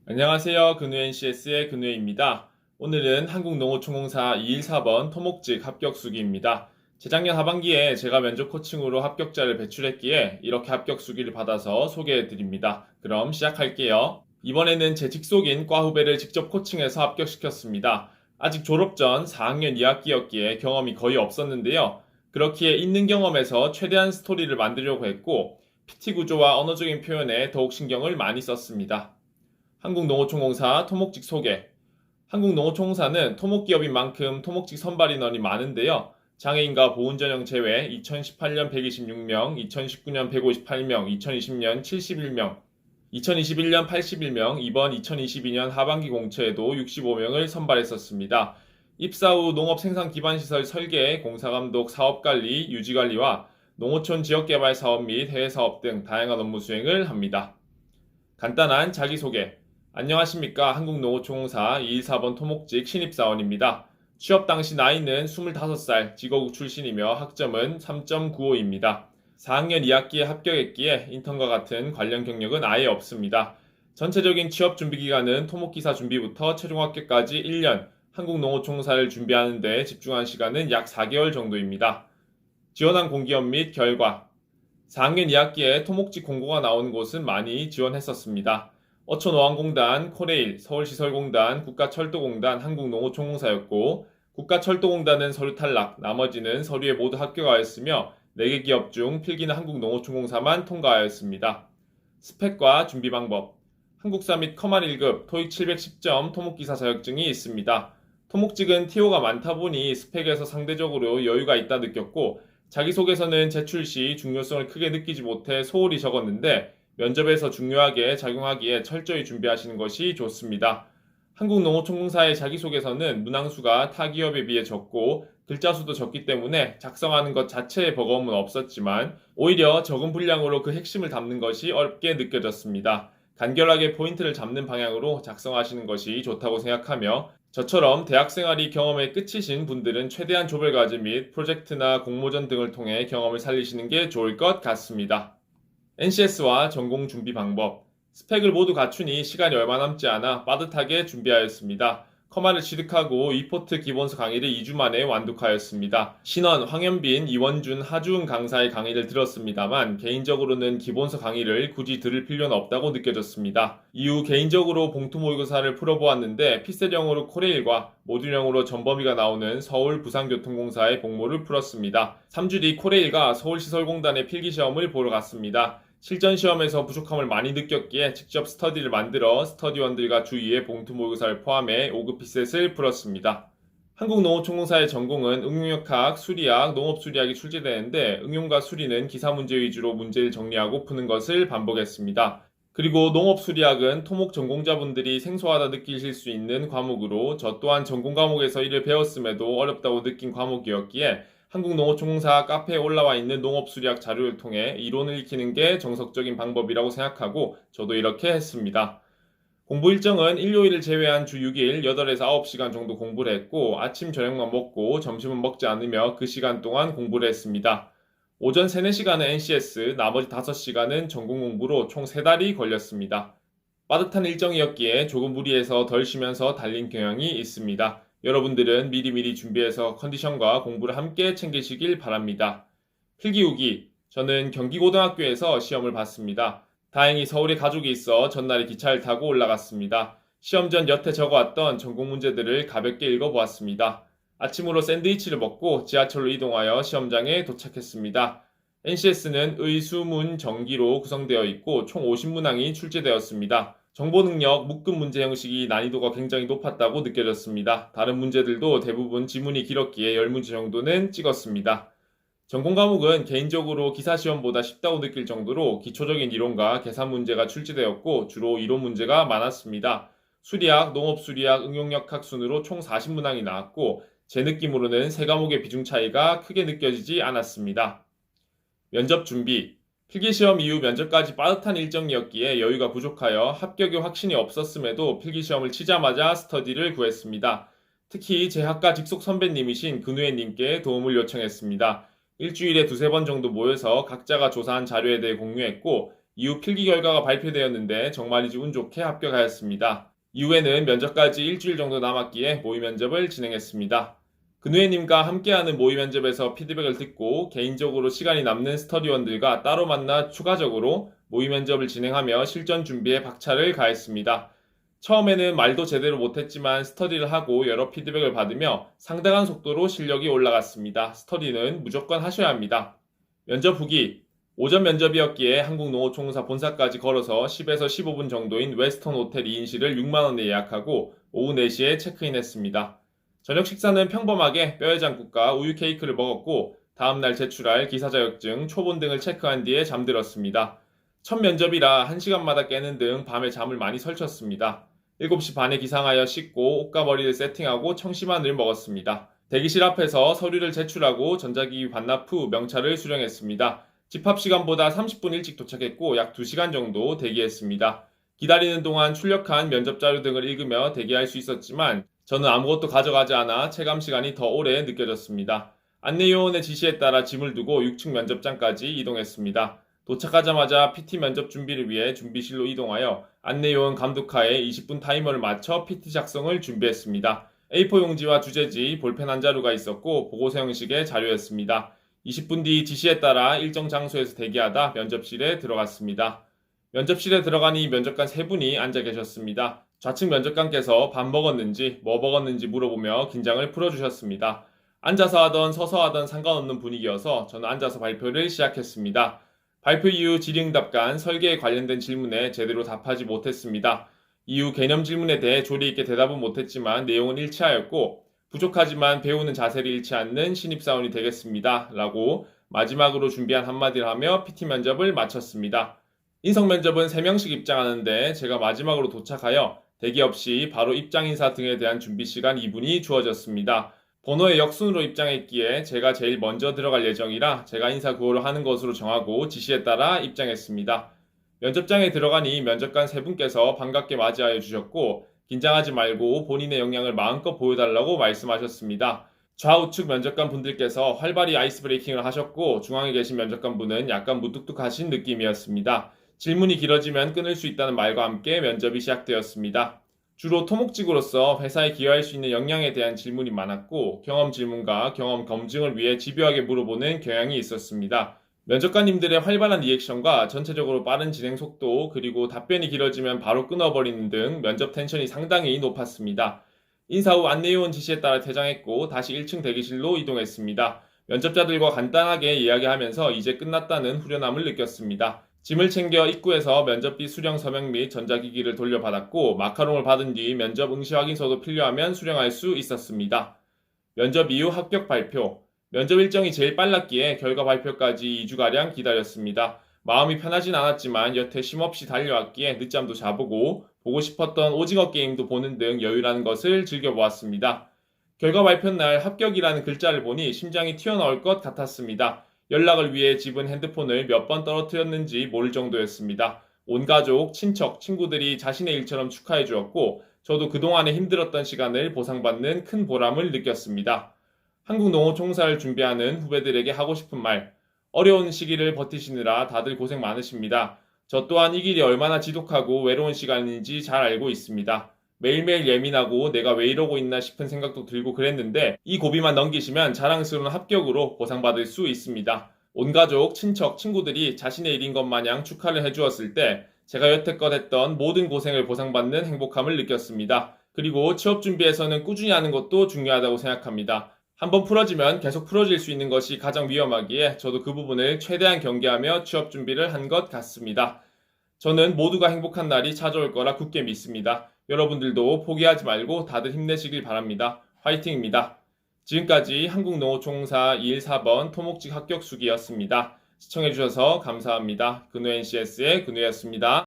안녕하세요. 근우 NCS의 근우입니다. 오늘은 한국농어총공사 214번 토목직 합격수기입니다. 재작년 하반기에 제가 면접 코칭으로 합격자를 배출했기에 이렇게 합격수기를 받아서 소개해드립니다. 그럼 시작할게요. 이번에는 제 직속인 과 후배를 직접 코칭해서 합격시켰습니다. 아직 졸업 전 4학년 2학기였기에 경험이 거의 없었는데요. 그렇기에 있는 경험에서 최대한 스토리를 만들려고 했고 PT 구조와 언어적인 표현에 더욱 신경을 많이 썼습니다. 한국농어총공사 토목직 소개. 한국농어총공사는 토목기업인 만큼 토목직 선발 인원이 많은데요. 장애인과 보훈전형 제외 2018년 126명, 2019년 158명, 2020년 71명, 2021년 81명, 이번 2022년 하반기 공채에도 65명을 선발했었습니다. 입사 후 농업생산기반시설 설계, 공사감독, 사업관리, 유지관리와 농어촌 지역개발 사업 및 해외사업 등 다양한 업무 수행을 합니다. 간단한 자기소개. 안녕하십니까. 한국농어총공사 214번 토목직 신입사원입니다. 취업 당시 나이는 25살, 직업국 출신이며 학점은 3.95입니다. 4학년 2학기에 합격했기에 인턴과 같은 관련 경력은 아예 없습니다. 전체적인 취업 준비 기간은 토목기사 준비부터 최종 합격까지 1년, 한국농어총공사를 준비하는 데 집중한 시간은 약 4개월 정도입니다. 지원한 공기업 및 결과. 4학년 2학기에 토목직 공고가 나오는 곳은 많이 지원했었습니다. 어촌어항공단, 코레일, 서울시설공단, 국가철도공단, 한국농어총공사였고 국가철도공단은 서류 탈락, 나머지는 서류에 모두 합격하였으며 4개 기업 중 필기는 한국농어총공사만 통과하였습니다. 스펙과 준비 방법. 한국사 및 커말 1급, 토익 710점 토목기사 자격증이 있습니다. 토목직은 TO가 많다 보니 스펙에서 상대적으로 여유가 있다 느꼈고 자기소개서는 제출 시 중요성을 크게 느끼지 못해 소홀히 적었는데 면접에서 중요하게 작용하기에 철저히 준비하시는 것이 좋습니다. 한국농어총공사의 자기소개서는 문항수가 타 기업에 비해 적고 글자 수도 적기 때문에 작성하는 것 자체에 버거움은 없었지만 오히려 적은 분량으로 그 핵심을 담는 것이 어렵게 느껴졌습니다. 간결하게 포인트를 잡는 방향으로 작성하시는 것이 좋다고 생각하며 저처럼 대학생활이 경험의 끝이신 분들은 최대한 조별과제 및 프로젝트나 공모전 등을 통해 경험을 살리시는 게 좋을 것 같습니다. NCS와 전공 준비 방법. 스펙을 모두 갖추니 시간이 얼마 남지 않아 빠듯하게 준비하였습니다. 커마를 취득하고 위포트 기본서 강의를 2주 만에 완독하였습니다. 신원, 황현빈, 이원준, 하주은 강사의 강의를 들었습니다만 개인적으로는 기본서 강의를 굳이 들을 필요는 없다고 느껴졌습니다. 이후 개인적으로 봉투 모의고사를 풀어보았는데 피셀형으로 코레일과 모듈형으로 전범위가 나오는 서울 부산교통공사의 복무를 풀었습니다. 3주 뒤 코레일과 서울시설공단의 필기시험을 보러 갔습니다. 실전 시험에서 부족함을 많이 느꼈기에 직접 스터디를 만들어 스터디원들과 주2의 봉투 모의고사를 포함해 5급 피셋을 풀었습니다. 한국농어총공사의 전공은 응용역학, 수리학, 농업수리학이 출제되는데 응용과 수리는 기사 문제 위주로 문제를 정리하고 푸는 것을 반복했습니다. 그리고 농업수리학은 토목 전공자분들이 생소하다 느끼실 수 있는 과목으로 저 또한 전공 과목에서 이를 배웠음에도 어렵다고 느낀 과목이었기에 한국농어총공사 카페에 올라와 있는 농업수리학 자료를 통해 이론을 익히는 게 정석적인 방법이라고 생각하고 저도 이렇게 했습니다. 공부 일정은 일요일을 제외한 주 6일 8에서 9시간 정도 공부를 했고 아침 저녁만 먹고 점심은 먹지 않으며 그 시간 동안 공부를 했습니다. 오전 3, 4시간은 NCS, 나머지 5시간은 전공 공부로 총 3달이 걸렸습니다. 빠듯한 일정이었기에 조금 무리해서 덜 쉬면서 달린 경향이 있습니다. 여러분들은 미리미리 준비해서 컨디션과 공부를 함께 챙기시길 바랍니다. 필기후기. 저는 경기고등학교에서 시험을 봤습니다. 다행히 서울에 가족이 있어 전날에 기차를 타고 올라갔습니다. 시험 전 여태 적어왔던 전공 문제들을 가볍게 읽어보았습니다. 아침으로 샌드위치를 먹고 지하철로 이동하여 시험장에 도착했습니다. NCS는 의, 수, 문, 정기로 구성되어 있고 총 50문항이 출제되었습니다. 정보능력, 묶음 문제 형식이 난이도가 굉장히 높았다고 느껴졌습니다. 다른 문제들도 대부분 지문이 길었기에 10문제 정도는 찍었습니다. 전공 과목은 개인적으로 기사시험보다 쉽다고 느낄 정도로 기초적인 이론과 계산 문제가 출제되었고 주로 이론 문제가 많았습니다. 수리학, 농업수리학, 응용역학 순으로 총 40문항이 나왔고 제 느낌으로는 세 과목의 비중 차이가 크게 느껴지지 않았습니다. 면접 준비. 필기시험 이후 면접까지 빠듯한 일정이었기에 여유가 부족하여 합격의 확신이 없었음에도 필기시험을 치자마자 스터디를 구했습니다. 특히 제 학과 직속 선배님이신 근우애님께 도움을 요청했습니다. 일주일에 두세 번 정도 모여서 각자가 조사한 자료에 대해 공유했고 이후 필기 결과가 발표되었는데 정말이지 운 좋게 합격하였습니다. 이후에는 면접까지 일주일 정도 남았기에 모의 면접을 진행했습니다. 근우혜님과 함께하는 모의 면접에서 피드백을 듣고 개인적으로 시간이 남는 스터디원들과 따로 만나 추가적으로 모의 면접을 진행하며 실전 준비에 박차를 가했습니다. 처음에는 말도 제대로 못했지만 스터디를 하고 여러 피드백을 받으며 상당한 속도로 실력이 올라갔습니다. 스터디는 무조건 하셔야 합니다. 면접 후기. 오전 면접이었기에 한국농어총사 본사까지 걸어서 10에서 15분 정도인 웨스턴 호텔 2인실을 6만원에 예약하고 오후 4시에 체크인했습니다. 저녁 식사는 평범하게 뼈해장국과 우유 케이크를 먹었고 다음날 제출할 기사 자격증, 초본 등을 체크한 뒤에 잠들었습니다. 첫 면접이라 1시간마다 깨는 등 밤에 잠을 많이 설쳤습니다. 7시 반에 기상하여 씻고 옷과 머리를 세팅하고 청심환을 먹었습니다. 대기실 앞에서 서류를 제출하고 전자기기 반납 후 명찰을 수령했습니다. 집합 시간보다 30분 일찍 도착했고 약 2시간 정도 대기했습니다. 기다리는 동안 출력한 면접 자료 등을 읽으며 대기할 수 있었지만 저는 아무것도 가져가지 않아 체감 시간이 더 오래 느껴졌습니다. 안내요원의 지시에 따라 짐을 두고 6층 면접장까지 이동했습니다. 도착하자마자 PT 면접 준비를 위해 준비실로 이동하여 안내요원 감독하에 20분 타이머를 맞춰 PT 작성을 준비했습니다. A4 용지와 주제지, 볼펜 한 자루가 있었고 보고서 형식의 자료였습니다. 20분 뒤 지시에 따라 일정 장소에서 대기하다 면접실에 들어갔습니다. 면접실에 들어가니 면접관 3분이 앉아 계셨습니다. 좌측 면접관께서 밥 먹었는지 뭐 먹었는지 물어보며 긴장을 풀어주셨습니다. 앉아서 하던 서서 하던 상관없는 분위기여서 저는 앉아서 발표를 시작했습니다. 발표 이후 질의응답관 설계에 관련된 질문에 제대로 답하지 못했습니다. 이후 개념 질문에 대해 조리 있게 대답은 못했지만 내용은 일치하였고 부족하지만 배우는 자세를 잃지 않는 신입사원이 되겠습니다. 라고 마지막으로 준비한 한마디를 하며 PT 면접을 마쳤습니다. 인성 면접은 3명씩 입장하는데 제가 마지막으로 도착하여 대기 없이 바로 입장 인사 등에 대한 준비 시간 2분이 주어졌습니다. 번호의 역순으로 입장했기에 제가 제일 먼저 들어갈 예정이라 제가 인사 구호를 하는 것으로 정하고 지시에 따라 입장했습니다. 면접장에 들어가니 면접관 3분께서 반갑게 맞이하여 주셨고 긴장하지 말고 본인의 역량을 마음껏 보여달라고 말씀하셨습니다. 좌우측 면접관 분들께서 활발히 아이스 브레이킹을 하셨고 중앙에 계신 면접관 분은 약간 무뚝뚝하신 느낌이었습니다. 질문이 길어지면 끊을 수 있다는 말과 함께 면접이 시작되었습니다. 주로 토목직으로서 회사에 기여할 수 있는 역량에 대한 질문이 많았고 경험 질문과 경험 검증을 위해 집요하게 물어보는 경향이 있었습니다. 면접관님들의 활발한 리액션과 전체적으로 빠른 진행 속도 그리고 답변이 길어지면 바로 끊어버리는 등 면접 텐션이 상당히 높았습니다. 인사 후 안내요원 지시에 따라 퇴장했고 다시 1층 대기실로 이동했습니다. 면접자들과 간단하게 이야기하면서 이제 끝났다는 후련함을 느꼈습니다. 짐을 챙겨 입구에서 면접비 수령 서명 및 전자기기를 돌려받았고 마카롱을 받은 뒤 면접 응시 확인서도 필요하면 수령할 수 있었습니다. 면접 이후 합격 발표. 면접 일정이 제일 빨랐기에 결과 발표까지 2주가량 기다렸습니다. 마음이 편하진 않았지만 여태 쉼없이 달려왔기에 늦잠도 자보고 보고 싶었던 오징어 게임도 보는 등 여유라는 것을 즐겨보았습니다. 결과 발표 날 합격이라는 글자를 보니 심장이 튀어나올 것 같았습니다. 연락을 위해 집은 핸드폰을 몇 번 떨어뜨렸는지 모를 정도였습니다. 온 가족, 친척, 친구들이 자신의 일처럼 축하해 주었고 저도 그동안에 힘들었던 시간을 보상받는 큰 보람을 느꼈습니다. 한국농어총사를 준비하는 후배들에게 하고 싶은 말, 어려운 시기를 버티시느라 다들 고생 많으십니다. 저 또한 이 길이 얼마나 지독하고 외로운 시간인지 잘 알고 있습니다. 매일매일 예민하고 내가 왜 이러고 있나 싶은 생각도 들고 그랬는데 이 고비만 넘기시면 자랑스러운 합격으로 보상받을 수 있습니다. 온 가족, 친척, 친구들이 자신의 일인 것 마냥 축하를 해주었을 때 제가 여태껏 했던 모든 고생을 보상받는 행복함을 느꼈습니다. 그리고 취업 준비에서는 꾸준히 하는 것도 중요하다고 생각합니다. 한번 풀어지면 계속 풀어질 수 있는 것이 가장 위험하기에 저도 그 부분을 최대한 경계하며 취업 준비를 한 것 같습니다. 저는 모두가 행복한 날이 찾아올 거라 굳게 믿습니다. 여러분들도 포기하지 말고 다들 힘내시길 바랍니다. 화이팅입니다. 지금까지 한국농어총사 214번 토목직 합격수기였습니다. 시청해주셔서 감사합니다. 근우 NCS의 근우였습니다.